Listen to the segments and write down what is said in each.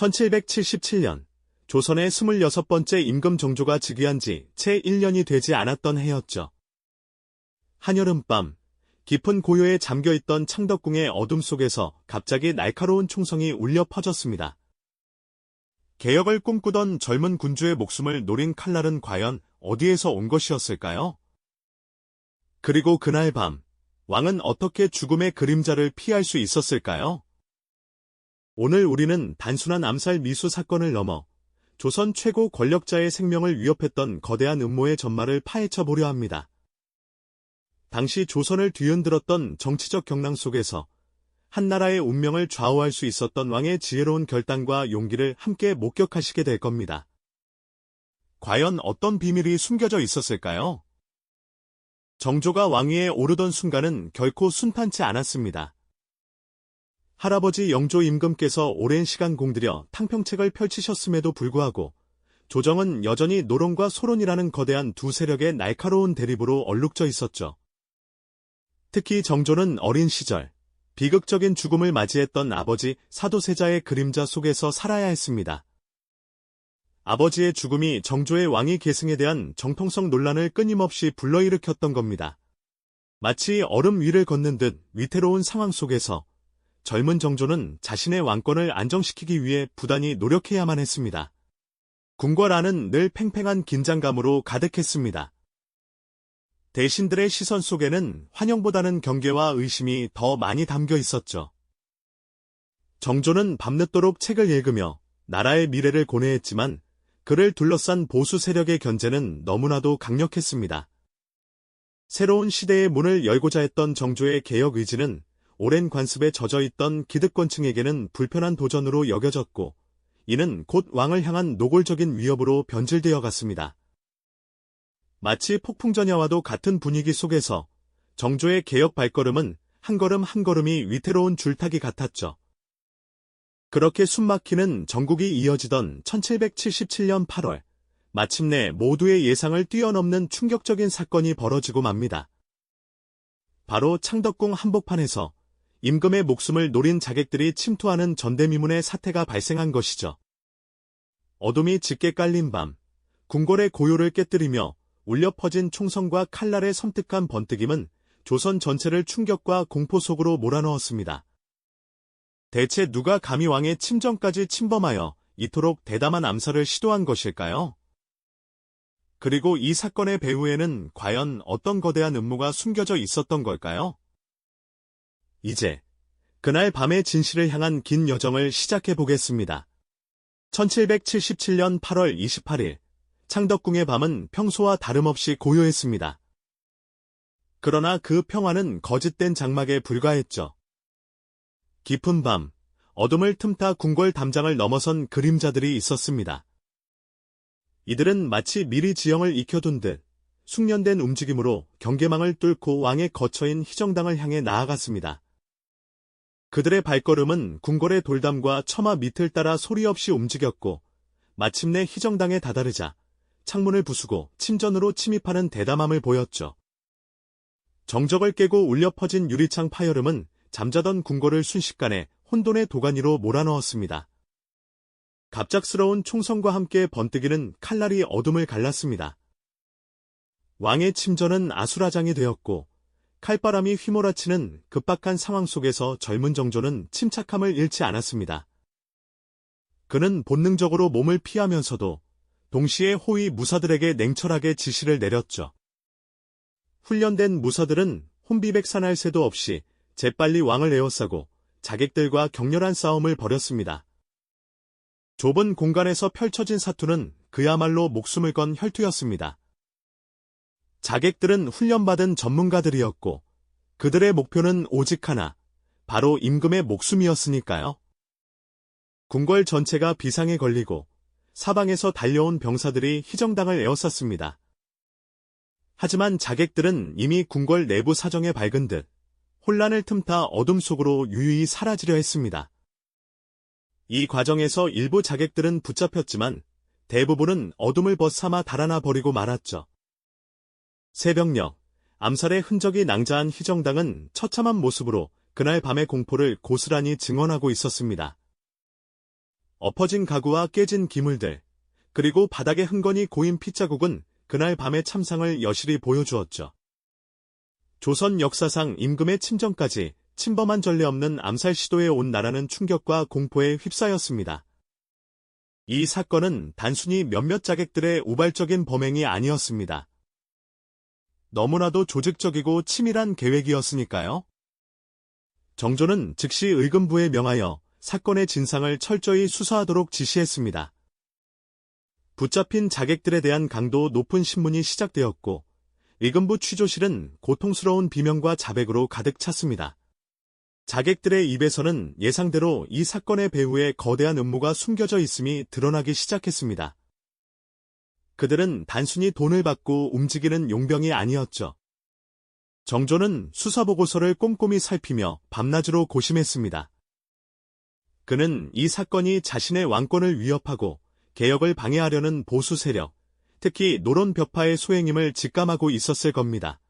1777년 조선의 26번째 임금 정조가 즉위한 지 채 1년이 되지 않았던 해였죠. 한여름밤, 깊은 고요에 잠겨있던 창덕궁의 어둠 속에서 갑자기 날카로운 총성이 울려 퍼졌습니다. 개혁을 꿈꾸던 젊은 군주의 목숨을 노린 칼날은 과연 어디에서 온 것이었을까요? 그리고 그날 밤, 왕은 어떻게 죽음의 그림자를 피할 수 있었을까요? 오늘 우리는 단순한 암살 미수 사건을 넘어 조선 최고 권력자의 생명을 위협했던 거대한 음모의 전말을 파헤쳐 보려 합니다. 당시 조선을 뒤흔들었던 정치적 경랑 속에서 한 나라의 운명을 좌우할 수 있었던 왕의 지혜로운 결단과 용기를 함께 목격하시게 될 겁니다. 과연 어떤 비밀이 숨겨져 있었을까요? 정조가 왕위에 오르던 순간은 결코 순탄치 않았습니다. 할아버지 영조 임금께서 오랜 시간 공들여 탕평책을 펼치셨음에도 불구하고 조정은 여전히 노론과 소론이라는 거대한 두 세력의 날카로운 대립으로 얼룩져 있었죠. 특히 정조는 어린 시절 비극적인 죽음을 맞이했던 아버지 사도세자의 그림자 속에서 살아야 했습니다. 아버지의 죽음이 정조의 왕위 계승에 대한 정통성 논란을 끊임없이 불러일으켰던 겁니다. 마치 얼음 위를 걷는 듯 위태로운 상황 속에서 젊은 정조는 자신의 왕권을 안정시키기 위해 부단히 노력해야만 했습니다. 궁궐 안은 늘 팽팽한 긴장감으로 가득했습니다. 대신들의 시선 속에는 환영보다는 경계와 의심이 더 많이 담겨 있었죠. 정조는 밤늦도록 책을 읽으며 나라의 미래를 고뇌했지만 그를 둘러싼 보수 세력의 견제는 너무나도 강력했습니다. 새로운 시대의 문을 열고자 했던 정조의 개혁 의지는 오랜 관습에 젖어있던 기득권층에게는 불편한 도전으로 여겨졌고, 이는 곧 왕을 향한 노골적인 위협으로 변질되어 갔습니다. 마치 폭풍전야와도 같은 분위기 속에서 정조의 개혁 발걸음은 한 걸음 한 걸음이 위태로운 줄타기 같았죠. 그렇게 숨막히는 전국이 이어지던 1777년 8월, 마침내 모두의 예상을 뛰어넘는 충격적인 사건이 벌어지고 맙니다. 바로 창덕궁 한복판에서 임금의 목숨을 노린 자객들이 침투하는 전대미문의 사태가 발생한 것이죠. 어둠이 짙게 깔린 밤, 궁궐의 고요를 깨뜨리며 울려 퍼진 총성과 칼날의 섬뜩한 번뜩임은 조선 전체를 충격과 공포 속으로 몰아넣었습니다. 대체 누가 감히 왕의 침정까지 침범하여 이토록 대담한 암살을 시도한 것일까요? 그리고 이 사건의 배후에는 과연 어떤 거대한 음모가 숨겨져 있었던 걸까요? 이제 그날 밤의 진실을 향한 긴 여정을 시작해 보겠습니다. 1777년 8월 28일, 창덕궁의 밤은 평소와 다름없이 고요했습니다. 그러나 그 평화는 거짓된 장막에 불과했죠. 깊은 밤, 어둠을 틈타 궁궐 담장을 넘어선 그림자들이 있었습니다. 이들은 마치 미리 지형을 익혀둔 듯 숙련된 움직임으로 경계망을 뚫고 왕의 거처인 희정당을 향해 나아갔습니다. 그들의 발걸음은 궁궐의 돌담과 처마 밑을 따라 소리 없이 움직였고, 마침내 희정당에 다다르자 창문을 부수고 침전으로 침입하는 대담함을 보였죠. 정적을 깨고 울려 퍼진 유리창 파열음은 잠자던 궁궐을 순식간에 혼돈의 도가니로 몰아넣었습니다. 갑작스러운 총성과 함께 번뜩이는 칼날이 어둠을 갈랐습니다. 왕의 침전은 아수라장이 되었고, 칼바람이 휘몰아치는 급박한 상황 속에서 젊은 정조는 침착함을 잃지 않았습니다. 그는 본능적으로 몸을 피하면서도 동시에 호위 무사들에게 냉철하게 지시를 내렸죠. 훈련된 무사들은 혼비백산할 새도 없이 재빨리 왕을 에워싸고 자객들과 격렬한 싸움을 벌였습니다. 좁은 공간에서 펼쳐진 사투는 그야말로 목숨을 건 혈투였습니다. 자객들은 훈련받은 전문가들이었고 그들의 목표는 오직 하나, 바로 임금의 목숨이었으니까요. 궁궐 전체가 비상에 걸리고 사방에서 달려온 병사들이 희정당을 에워쌌습니다. 하지만 자객들은 이미 궁궐 내부 사정에 밝은 듯 혼란을 틈타 어둠 속으로 유유히 사라지려 했습니다. 이 과정에서 일부 자객들은 붙잡혔지만 대부분은 어둠을 벗삼아 달아나 버리고 말았죠. 새벽녘, 암살의 흔적이 낭자한 희정당은 처참한 모습으로 그날 밤의 공포를 고스란히 증언하고 있었습니다. 엎어진 가구와 깨진 기물들, 그리고 바닥에 흥건히 고인 핏자국은 그날 밤의 참상을 여실히 보여주었죠. 조선 역사상 임금의 침정까지 침범한 전례 없는 암살 시도에 온 나라는 충격과 공포에 휩싸였습니다. 이 사건은 단순히 몇몇 자객들의 우발적인 범행이 아니었습니다. 너무나도 조직적이고 치밀한 계획이었으니까요. 정조는 즉시 의금부에 명하여 사건의 진상을 철저히 수사하도록 지시했습니다. 붙잡힌 자객들에 대한 강도 높은 신문이 시작되었고 의금부 취조실은 고통스러운 비명과 자백으로 가득 찼습니다. 자객들의 입에서는 예상대로 이 사건의 배후에 거대한 음모가 숨겨져 있음이 드러나기 시작했습니다. 그들은 단순히 돈을 받고 움직이는 용병이 아니었죠. 정조는 수사보고서를 꼼꼼히 살피며 밤낮으로 고심했습니다. 그는 이 사건이 자신의 왕권을 위협하고 개혁을 방해하려는 보수 세력, 특히 노론벽파의 소행임을 직감하고 있었을 겁니다.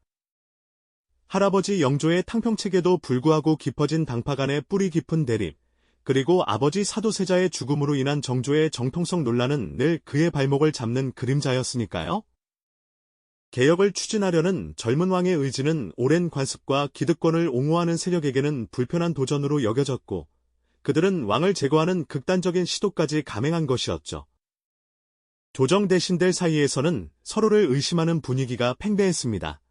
할아버지 영조의 탕평책에도 불구하고 깊어진 당파 간의 뿌리 깊은 대립, 그리고 아버지 사도세자의 죽음으로 인한 정조의 정통성 논란은 늘 그의 발목을 잡는 그림자였으니까요. 개혁을 추진하려는 젊은 왕의 의지는 오랜 관습과 기득권을 옹호하는 세력에게는 불편한 도전으로 여겨졌고, 그들은 왕을 제거하는 극단적인 시도까지 감행한 것이었죠. 조정 대신들 사이에서는 서로를 의심하는 분위기가 팽배했습니다.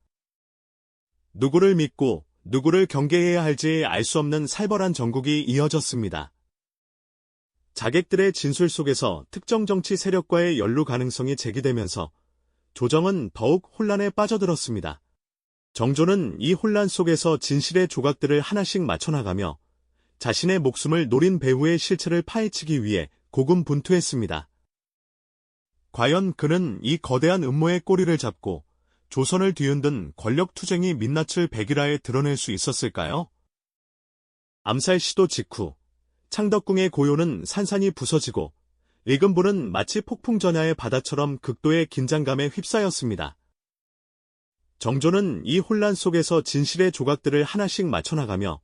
누구를 믿고 누구를 경계해야 할지 알 수 없는 살벌한 정국이 이어졌습니다. 자객들의 진술 속에서 특정 정치 세력과의 연루 가능성이 제기되면서 조정은 더욱 혼란에 빠져들었습니다. 정조는 이 혼란 속에서 진실의 조각들을 하나씩 맞춰나가며 자신의 목숨을 노린 배후의 실체를 파헤치기 위해 고군분투했습니다. 과연 그는 이 거대한 음모의 꼬리를 잡고 조선을 뒤흔든 권력투쟁이 민낯을 백일하에 드러낼 수 있었을까요? 암살 시도 직후 창덕궁의 고요는 산산이 부서지고 의금부는 마치 폭풍전야의 바다처럼 극도의 긴장감에 휩싸였습니다. 정조는 이 혼란 속에서 진실의 조각들을 하나씩 맞춰나가며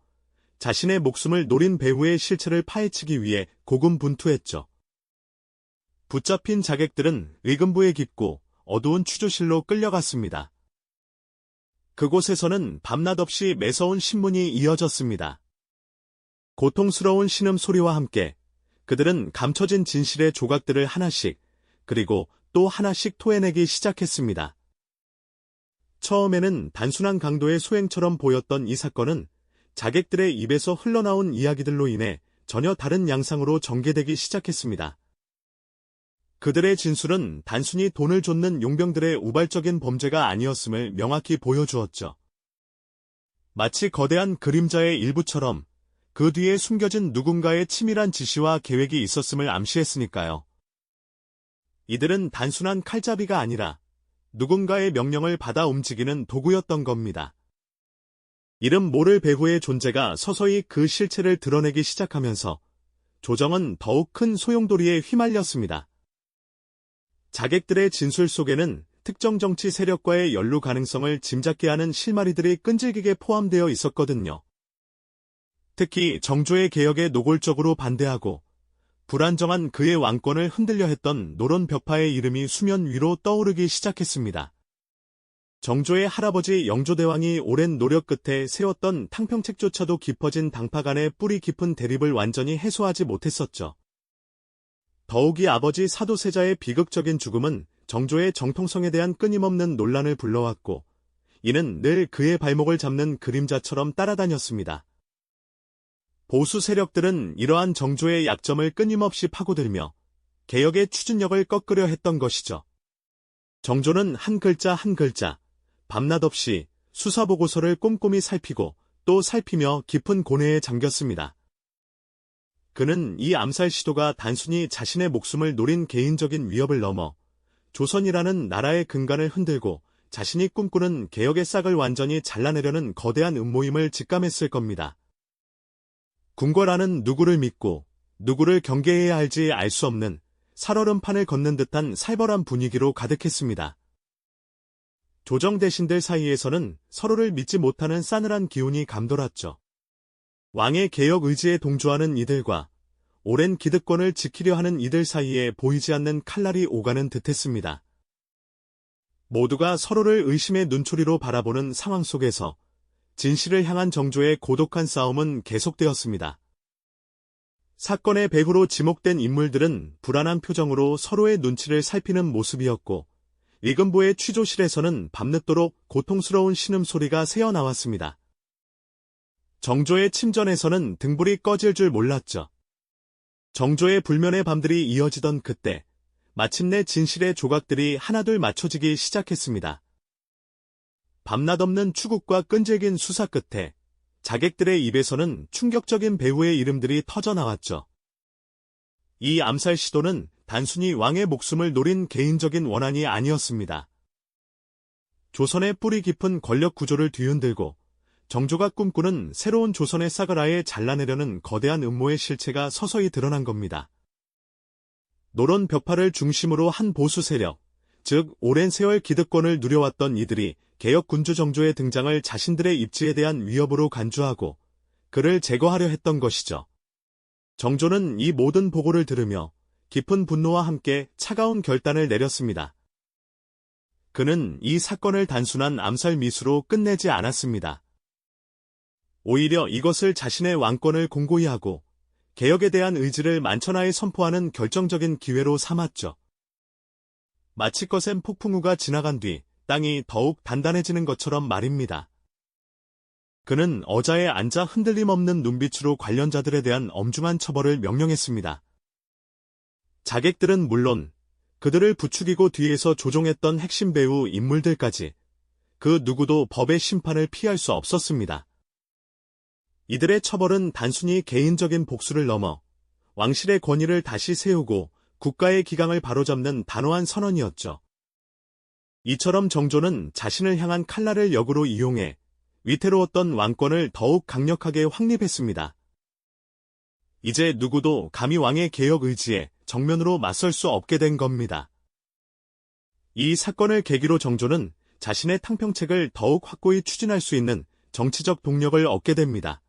자신의 목숨을 노린 배후의 실체를 파헤치기 위해 고군분투했죠. 붙잡힌 자객들은 의금부에 깊고 어두운 취조실로 끌려갔습니다. 그곳에서는 밤낮 없이 매서운 신문이 이어졌습니다. 고통스러운 신음소리와 함께 그들은 감춰진 진실의 조각들을 하나씩 그리고 또 하나씩 토해내기 시작했습니다. 처음에는 단순한 강도의 소행처럼 보였던 이 사건은 자객들의 입에서 흘러나온 이야기들로 인해 전혀 다른 양상으로 전개되기 시작했습니다. 그들의 진술은 단순히 돈을 좇는 용병들의 우발적인 범죄가 아니었음을 명확히 보여주었죠. 마치 거대한 그림자의 일부처럼 그 뒤에 숨겨진 누군가의 치밀한 지시와 계획이 있었음을 암시했으니까요. 이들은 단순한 칼잡이가 아니라 누군가의 명령을 받아 움직이는 도구였던 겁니다. 이름 모를 배후의 존재가 서서히 그 실체를 드러내기 시작하면서 조정은 더욱 큰 소용돌이에 휘말렸습니다. 자객들의 진술 속에는 특정 정치 세력과의 연루 가능성을 짐작케 하는 실마리들이 끈질기게 포함되어 있었거든요. 특히 정조의 개혁에 노골적으로 반대하고 불안정한 그의 왕권을 흔들려 했던 노론벽파의 이름이 수면 위로 떠오르기 시작했습니다. 정조의 할아버지 영조대왕이 오랜 노력 끝에 세웠던 탕평책조차도 깊어진 당파 간의 뿌리 깊은 대립을 완전히 해소하지 못했었죠. 더욱이 아버지 사도세자의 비극적인 죽음은 정조의 정통성에 대한 끊임없는 논란을 불러왔고 이는 늘 그의 발목을 잡는 그림자처럼 따라다녔습니다. 보수 세력들은 이러한 정조의 약점을 끊임없이 파고들며 개혁의 추진력을 꺾으려 했던 것이죠. 정조는 한 글자 한 글자 밤낮 없이 수사보고서를 꼼꼼히 살피고 또 살피며 깊은 고뇌에 잠겼습니다. 그는 이 암살 시도가 단순히 자신의 목숨을 노린 개인적인 위협을 넘어 조선이라는 나라의 근간을 흔들고 자신이 꿈꾸는 개혁의 싹을 완전히 잘라내려는 거대한 음모임을 직감했을 겁니다. 궁궐안은 누구를 믿고 누구를 경계해야 할지 알 수 없는 살얼음판을 걷는 듯한 살벌한 분위기로 가득했습니다. 조정 대신들 사이에서는 서로를 믿지 못하는 싸늘한 기운이 감돌았죠. 왕의 개혁 의지에 동조하는 이들과 오랜 기득권을 지키려 하는 이들 사이에 보이지 않는 칼날이 오가는 듯했습니다. 모두가 서로를 의심의 눈초리로 바라보는 상황 속에서 진실을 향한 정조의 고독한 싸움은 계속되었습니다. 사건의 배후로 지목된 인물들은 불안한 표정으로 서로의 눈치를 살피는 모습이었고, 위금부의 취조실에서는 밤늦도록 고통스러운 신음소리가 새어나왔습니다. 정조의 침전에서는 등불이 꺼질 줄 몰랐죠. 정조의 불면의 밤들이 이어지던 그때, 마침내 진실의 조각들이 하나둘 맞춰지기 시작했습니다. 밤낮 없는 추국과 끈질긴 수사 끝에 자객들의 입에서는 충격적인 배후의 이름들이 터져나왔죠. 이 암살 시도는 단순히 왕의 목숨을 노린 개인적인 원한이 아니었습니다. 조선의 뿌리 깊은 권력 구조를 뒤흔들고 정조가 꿈꾸는 새로운 조선의 싹을 아예 잘라내려는 거대한 음모의 실체가 서서히 드러난 겁니다. 노론 벽파를 중심으로 한 보수 세력, 즉 오랜 세월 기득권을 누려왔던 이들이 개혁 군주 정조의 등장을 자신들의 입지에 대한 위협으로 간주하고 그를 제거하려 했던 것이죠. 정조는 이 모든 보고를 들으며 깊은 분노와 함께 차가운 결단을 내렸습니다. 그는 이 사건을 단순한 암살 미수로 끝내지 않았습니다. 오히려 이것을 자신의 왕권을 공고히 하고 개혁에 대한 의지를 만천하에 선포하는 결정적인 기회로 삼았죠. 마치 거센 폭풍우가 지나간 뒤 땅이 더욱 단단해지는 것처럼 말입니다. 그는 어자에 앉아 흔들림 없는 눈빛으로 관련자들에 대한 엄중한 처벌을 명령했습니다. 자객들은 물론 그들을 부추기고 뒤에서 조종했던 핵심 배우 인물들까지 그 누구도 법의 심판을 피할 수 없었습니다. 이들의 처벌은 단순히 개인적인 복수를 넘어 왕실의 권위를 다시 세우고 국가의 기강을 바로잡는 단호한 선언이었죠. 이처럼 정조는 자신을 향한 칼날을 역으로 이용해 위태로웠던 왕권을 더욱 강력하게 확립했습니다. 이제 누구도 감히 왕의 개혁 의지에 정면으로 맞설 수 없게 된 겁니다. 이 사건을 계기로 정조는 자신의 탕평책을 더욱 확고히 추진할 수 있는 정치적 동력을 얻게 됩니다.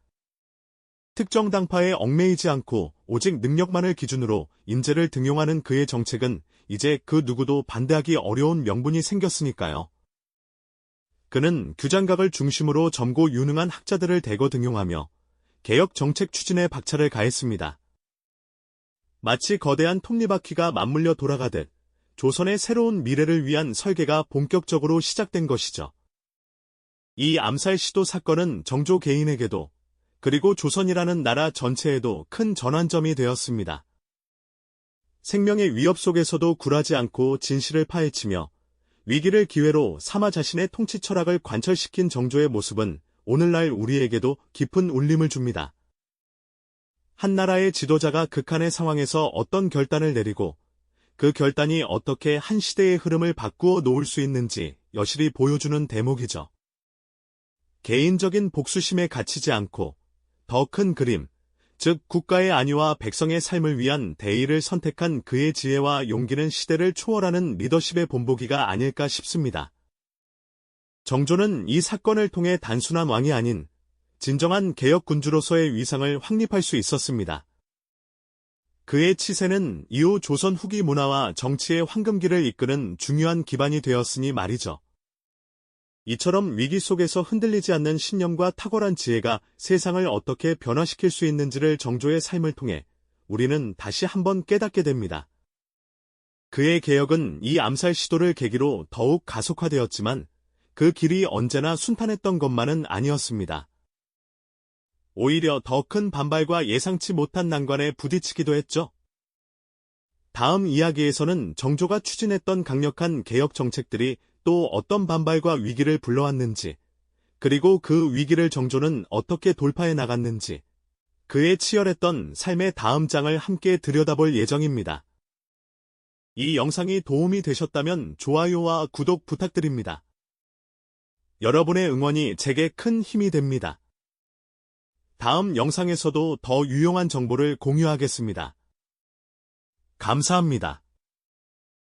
특정 당파에 얽매이지 않고 오직 능력만을 기준으로 인재를 등용하는 그의 정책은 이제 그 누구도 반대하기 어려운 명분이 생겼으니까요. 그는 규장각을 중심으로 점고 유능한 학자들을 대거 등용하며 개혁 정책 추진에 박차를 가했습니다. 마치 거대한 톱니바퀴가 맞물려 돌아가듯 조선의 새로운 미래를 위한 설계가 본격적으로 시작된 것이죠. 이 암살 시도 사건은 정조 개인에게도 그리고 조선이라는 나라 전체에도 큰 전환점이 되었습니다. 생명의 위협 속에서도 굴하지 않고 진실을 파헤치며 위기를 기회로 삼아 자신의 통치 철학을 관철시킨 정조의 모습은 오늘날 우리에게도 깊은 울림을 줍니다. 한 나라의 지도자가 극한의 상황에서 어떤 결단을 내리고 그 결단이 어떻게 한 시대의 흐름을 바꾸어 놓을 수 있는지 여실히 보여주는 대목이죠. 개인적인 복수심에 갇히지 않고 더 큰 그림, 즉 국가의 안위와 백성의 삶을 위한 대의를 선택한 그의 지혜와 용기는 시대를 초월하는 리더십의 본보기가 아닐까 싶습니다. 정조는 이 사건을 통해 단순한 왕이 아닌 진정한 개혁 군주로서의 위상을 확립할 수 있었습니다. 그의 치세는 이후 조선 후기 문화와 정치의 황금기를 이끄는 중요한 기반이 되었으니 말이죠. 이처럼 위기 속에서 흔들리지 않는 신념과 탁월한 지혜가 세상을 어떻게 변화시킬 수 있는지를 정조의 삶을 통해 우리는 다시 한번 깨닫게 됩니다. 그의 개혁은 이 암살 시도를 계기로 더욱 가속화되었지만 그 길이 언제나 순탄했던 것만은 아니었습니다. 오히려 더 큰 반발과 예상치 못한 난관에 부딪히기도 했죠. 다음 이야기에서는 정조가 추진했던 강력한 개혁 정책들이 또 어떤 반발과 위기를 불러왔는지, 그리고 그 위기를 정조는 어떻게 돌파해 나갔는지, 그의 치열했던 삶의 다음 장을 함께 들여다볼 예정입니다. 이 영상이 도움이 되셨다면 좋아요와 구독 부탁드립니다. 여러분의 응원이 제게 큰 힘이 됩니다. 다음 영상에서도 더 유용한 정보를 공유하겠습니다. 감사합니다.